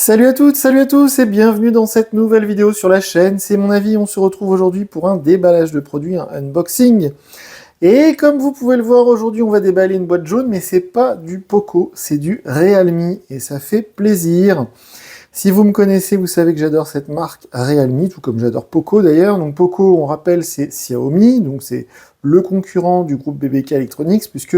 Salut à toutes, salut à tous et bienvenue dans cette nouvelle vidéo sur la chaîne. C'est mon avis, on se retrouve aujourd'hui pour un déballage de produits, un unboxing. Et comme vous pouvez le voir, aujourd'hui on va déballer une boîte jaune, mais c'est pas du Poco, c'est du Realme et ça fait plaisir. Si vous me connaissez, vous savez que j'adore cette marque Realme, tout comme j'adore Poco d'ailleurs. Donc Poco, on rappelle, c'est Xiaomi, donc c'est le concurrent du groupe BBK Electronics, puisque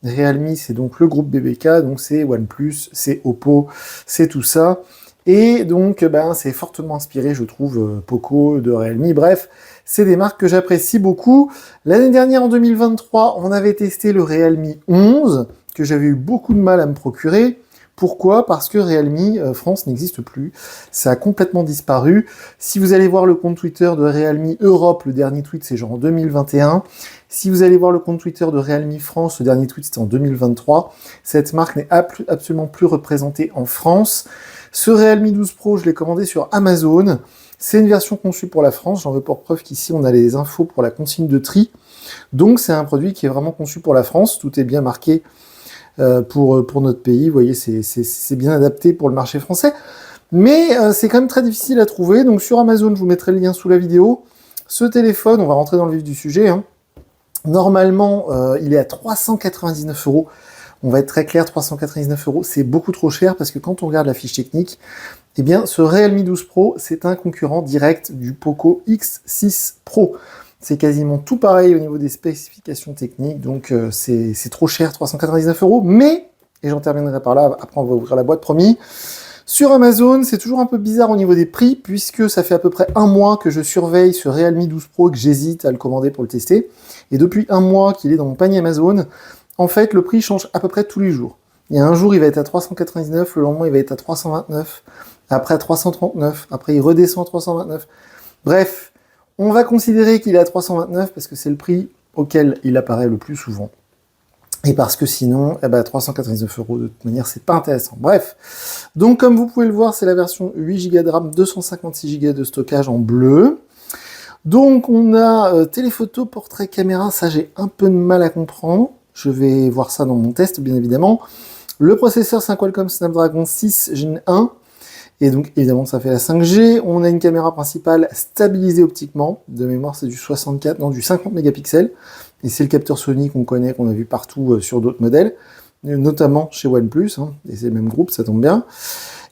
Realme, c'est donc le groupe BBK, donc c'est OnePlus, c'est Oppo, c'est tout ça. Et donc, c'est fortement inspiré, je trouve, Poco de Realme. Bref, c'est des marques que j'apprécie beaucoup. L'année dernière, en 2023, on avait testé le Realme 11, que j'avais eu beaucoup de mal à me procurer. Pourquoi? Parce que Realme France n'existe plus. Ça a complètement disparu. Si vous allez voir le compte Twitter de Realme Europe, le dernier tweet, c'est genre en 2021. Si vous allez voir le compte Twitter de Realme France, le dernier tweet, c'était en 2023. Cette marque n'est absolument plus représentée en France. Ce Realme 12 Pro, je l'ai commandé sur Amazon. C'est une version conçue pour la France. J'en veux pour preuve qu'ici, on a les infos pour la consigne de tri. Donc, c'est un produit qui est vraiment conçu pour la France. Tout est bien marqué pour notre pays. Vous voyez, c'est bien adapté pour le marché français. Mais c'est quand même très difficile à trouver. Donc, sur Amazon, je vous mettrai le lien sous la vidéo. Ce téléphone, on va rentrer dans le vif du sujet, hein. Normalement, il est à 399 €. On va être très clair, 399 €, c'est beaucoup trop cher parce que quand on regarde la fiche technique, eh bien, ce Realme 12 Pro, c'est un concurrent direct du Poco X6 Pro. C'est quasiment tout pareil au niveau des spécifications techniques, donc c'est trop cher, 399 €, mais, et j'en terminerai par là, après on va ouvrir la boîte, promis. Sur Amazon, c'est toujours un peu bizarre au niveau des prix, puisque ça fait à peu près un mois que je surveille ce Realme 12 Pro et que j'hésite à le commander pour le tester. Et depuis un mois qu'il est dans mon panier Amazon, en fait, le prix change à peu près tous les jours. Il y a un jour, il va être à 399, le lendemain, il va être à 329, après à 339, après il redescend à 329. Bref, on va considérer qu'il est à 329 parce que c'est le prix auquel il apparaît le plus souvent. Et parce que sinon, 399 € de toute manière, c'est pas intéressant. Bref, donc comme vous pouvez le voir, c'est la version 8 Go de RAM, 256 Go de stockage en bleu. Donc on a téléphoto, portrait, caméra, ça j'ai un peu de mal à comprendre. Je vais voir ça dans mon test, bien évidemment. Le processeur, c'est un Qualcomm Snapdragon 6 Gen 1. Et donc, évidemment, ça fait la 5G. On a une caméra principale stabilisée optiquement. De mémoire, c'est du 50 mégapixels. Et c'est le capteur Sony qu'on connaît, qu'on a vu partout sur d'autres modèles, notamment chez OnePlus, hein, et c'est le même groupe, ça tombe bien.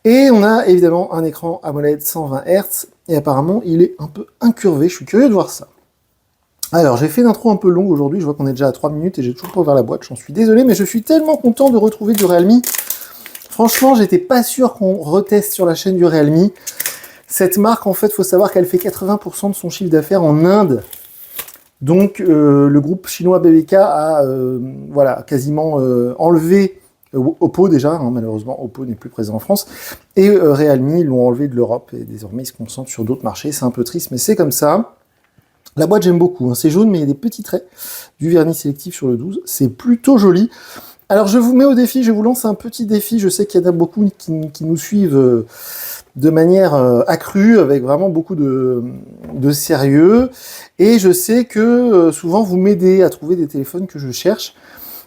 Et on a évidemment un écran AMOLED 120 Hz, et apparemment, il est un peu incurvé. Je suis curieux de voir ça. Alors, j'ai fait une intro un peu longue aujourd'hui, je vois qu'on est déjà à 3 minutes et j'ai toujours pas ouvert la boîte, j'en suis désolé, mais je suis tellement content de retrouver du Realme. Franchement, j'étais pas sûr qu'on reteste sur la chaîne du Realme. Cette marque, en fait, il faut savoir qu'elle fait 80% de son chiffre d'affaires en Inde. Donc, le groupe chinois BBK a quasiment enlevé Oppo déjà, hein, malheureusement, Oppo n'est plus présent en France, et Realme l'ont enlevé de l'Europe, et désormais ils se concentrent sur d'autres marchés. C'est un peu triste, mais c'est comme ça. La boîte, j'aime beaucoup, hein. C'est jaune, mais il y a des petits traits, du vernis sélectif sur le 12, c'est plutôt joli. Alors, je vous mets au défi, je vous lance un petit défi, je sais qu'il y en a beaucoup qui nous suivent de manière accrue, avec vraiment beaucoup de sérieux, et je sais que souvent vous m'aidez à trouver des téléphones que je cherche.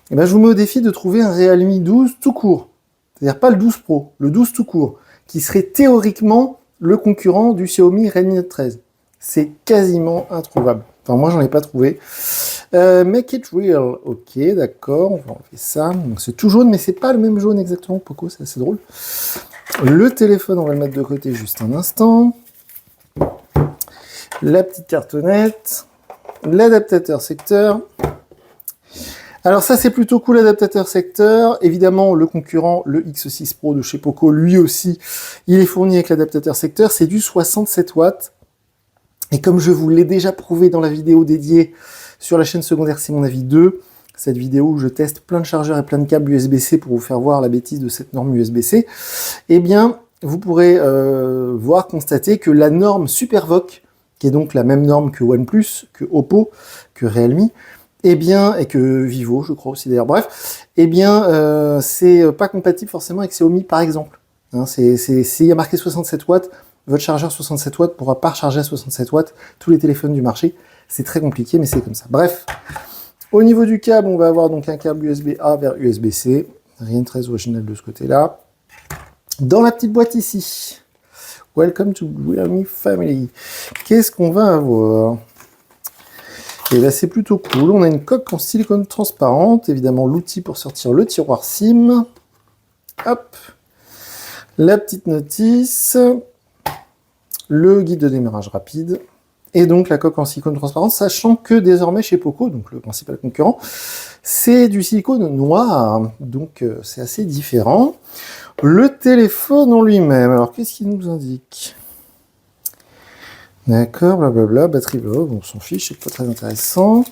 Et ben, je vous mets au défi de trouver un Realme 12 tout court, c'est-à-dire pas le 12 Pro, le 12 tout court, qui serait théoriquement le concurrent du Xiaomi Redmi Note 13. C'est quasiment introuvable. Enfin, moi, j'en ai pas trouvé. Make it real. Ok, d'accord, on va enlever ça. C'est tout jaune, mais c'est pas le même jaune exactement, Poco, c'est assez drôle. Le téléphone, on va le mettre de côté juste un instant. La petite cartonnette. L'adaptateur secteur. Alors ça, c'est plutôt cool, l'adaptateur secteur. Évidemment, le concurrent, le X6 Pro de chez Poco, lui aussi, il est fourni avec l'adaptateur secteur. C'est du 67 watts. Et comme je vous l'ai déjà prouvé dans la vidéo dédiée sur la chaîne secondaire, c'est mon avis 2, cette vidéo où je teste plein de chargeurs et plein de câbles USB-C pour vous faire voir la bêtise de cette norme USB-C, eh bien, vous pourrez constater que la norme SuperVOC, qui est donc la même norme que OnePlus, que Oppo, que Realme, eh bien, et que Vivo, je crois aussi d'ailleurs, bref, eh bien, c'est pas compatible forcément avec Xiaomi, par exemple. Hein, s'il y a marqué 67 watts, votre chargeur 67 watts ne pourra pas recharger à 67 watts tous les téléphones du marché. C'est très compliqué, mais c'est comme ça. Bref, au niveau du câble, on va avoir donc un câble USB-A vers USB-C. Rien de très original de ce côté-là. Dans la petite boîte ici, Welcome to Realme Family. Qu'est-ce qu'on va avoir? Et là, c'est plutôt cool. On a une coque en silicone transparente. Évidemment, l'outil pour sortir le tiroir SIM. Hop. La petite notice. Le guide de démarrage rapide. Et donc, la coque en silicone transparente, sachant que désormais, chez Poco, donc le principal concurrent, c'est du silicone noir. Donc, c'est assez différent. Le téléphone en lui-même. Alors, qu'est-ce qu'il nous indique? D'accord, blablabla, batterie log, on s'en fiche, c'est pas très intéressant.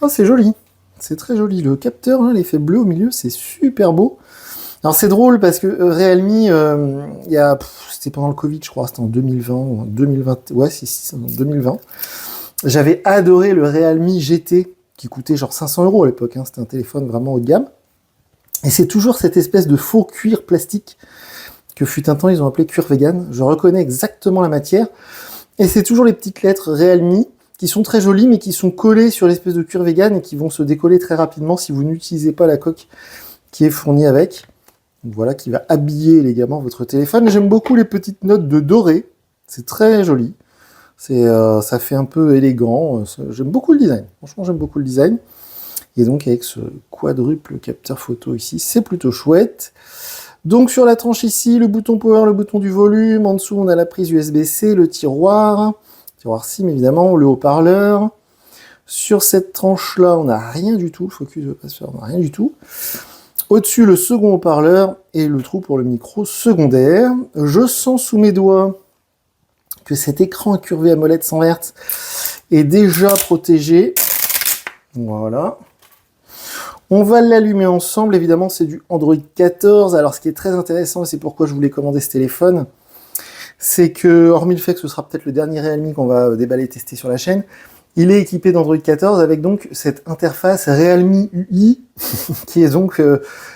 Ah, c'est joli, c'est très joli. Le capteur, là, l'effet bleu au milieu, c'est super beau. Alors, c'est drôle parce que Realme, c'était pendant le Covid, je crois, c'était en 2020, ou en 2020, ouais, c'est en 2020. J'avais adoré le Realme GT, qui coûtait genre 500 € à l'époque, hein, c'était un téléphone vraiment haut de gamme. Et c'est toujours cette espèce de faux cuir plastique que fut un temps, ils ont appelé cuir vegan. Je reconnais exactement la matière. Et c'est toujours les petites lettres Realme qui sont très jolies, mais qui sont collées sur l'espèce de cuir vegan et qui vont se décoller très rapidement si vous n'utilisez pas la coque qui est fournie avec. Donc voilà, qui va habiller élégamment votre téléphone. J'aime beaucoup les petites notes de doré. C'est très joli. Ça fait un peu élégant. J'aime beaucoup le design. Franchement, j'aime beaucoup le design. Et donc, avec ce quadruple capteur photo ici, c'est plutôt chouette. Donc sur la tranche ici, le bouton power, le bouton du volume, en dessous on a la prise USB-C, le tiroir SIM évidemment, le haut-parleur. Sur cette tranche là, on n'a rien du tout, le focus ne veut pas se faire, on n'a rien du tout. Au-dessus, le second haut-parleur et le trou pour le micro secondaire. Je sens sous mes doigts que cet écran incurvé AMOLED 100 Hz est déjà protégé. Voilà. On va l'allumer ensemble, évidemment c'est du Android 14, alors ce qui est très intéressant, et c'est pourquoi je voulais commander ce téléphone, c'est que, hormis le fait que ce sera peut-être le dernier Realme qu'on va déballer et tester sur la chaîne, il est équipé d'Android 14 avec donc cette interface Realme UI, qui est donc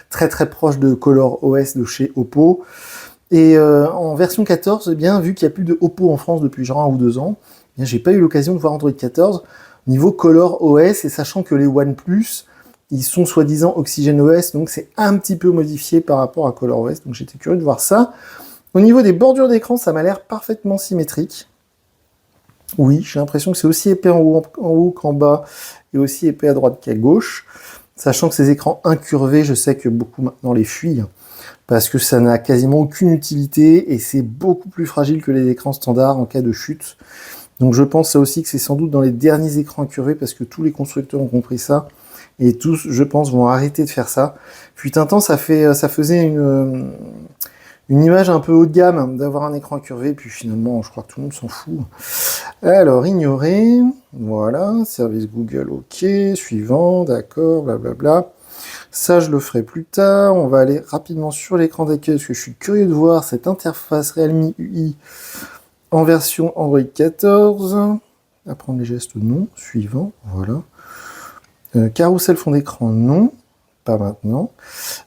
très très proche de ColorOS de chez Oppo, et en version 14, eh bien, vu qu'il n'y a plus de Oppo en France depuis genre 1 ou 2 ans, eh bien, j'ai pas eu l'occasion de voir Android 14 niveau ColorOS, et sachant que les OnePlus, ils sont soi-disant OxygenOS, donc c'est un petit peu modifié par rapport à ColorOS, donc j'étais curieux de voir ça. Au niveau des bordures d'écran, ça m'a l'air parfaitement symétrique. Oui, j'ai l'impression que c'est aussi épais en haut qu'en bas, et aussi épais à droite qu'à gauche. Sachant que ces écrans incurvés, je sais que beaucoup maintenant les fuient, parce que ça n'a quasiment aucune utilité, et c'est beaucoup plus fragile que les écrans standards en cas de chute. Donc je pense ça aussi que c'est sans doute dans les derniers écrans incurvés, parce que tous les constructeurs ont compris ça, et tous, je pense, vont arrêter de faire ça. Fut un temps, ça faisait une image un peu haut de gamme d'avoir un écran incurvé, puis finalement, je crois que tout le monde s'en fout. Alors, ignorer, voilà, service Google, ok, suivant, d'accord, blablabla. Ça, je le ferai plus tard. On va aller rapidement sur l'écran d'accueil, parce que je suis curieux de voir cette interface Realme UI en version Android 14. Apprendre les gestes, non. Suivant, voilà. Carousel fond d'écran, non, pas maintenant.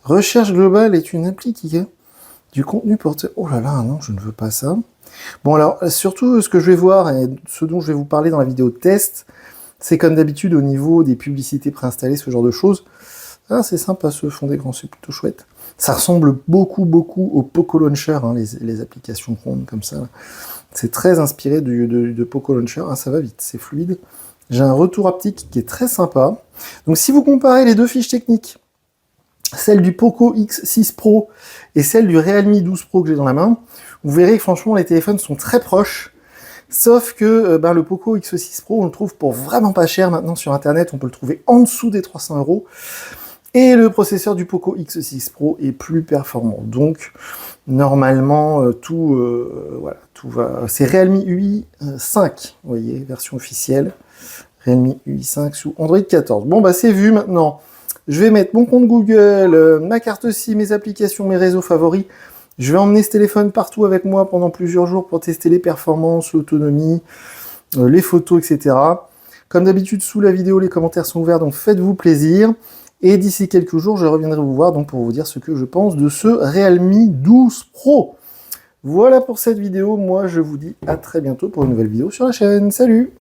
Recherche globale est une appli qui a du contenu porté. Oh là là, non, je ne veux pas ça. Bon alors, surtout ce que je vais voir et ce dont je vais vous parler dans la vidéo test, c'est comme d'habitude au niveau des publicités préinstallées, ce genre de choses. Ah, c'est sympa ce fond d'écran, c'est plutôt chouette. Ça ressemble beaucoup au Poco Launcher, hein, les applications rondes comme ça. C'est très inspiré de Poco Launcher. Ah, ça va vite, c'est fluide. J'ai un retour haptique qui est très sympa. Donc si vous comparez les deux fiches techniques, celle du Poco X6 Pro et celle du Realme 12 Pro que j'ai dans la main, vous verrez que franchement les téléphones sont très proches, sauf que le Poco X6 Pro on le trouve pour vraiment pas cher maintenant sur internet, on peut le trouver en dessous des 300 €, et le processeur du Poco X6 Pro est plus performant. Donc normalement tout va. C'est Realme UI 5, vous voyez, version officielle. Realme UI 5 sous Android 14. Bon bah c'est vu maintenant. Je vais mettre mon compte Google, ma carte SIM, mes applications, mes réseaux favoris. Je vais emmener ce téléphone partout avec moi pendant plusieurs jours pour tester les performances, l'autonomie, les photos, etc. Comme d'habitude, sous la vidéo, les commentaires sont ouverts, donc faites-vous plaisir. Et d'ici quelques jours, je reviendrai vous voir donc pour vous dire ce que je pense de ce Realme 12 Pro. Voilà pour cette vidéo. Moi, je vous dis à très bientôt pour une nouvelle vidéo sur la chaîne. Salut!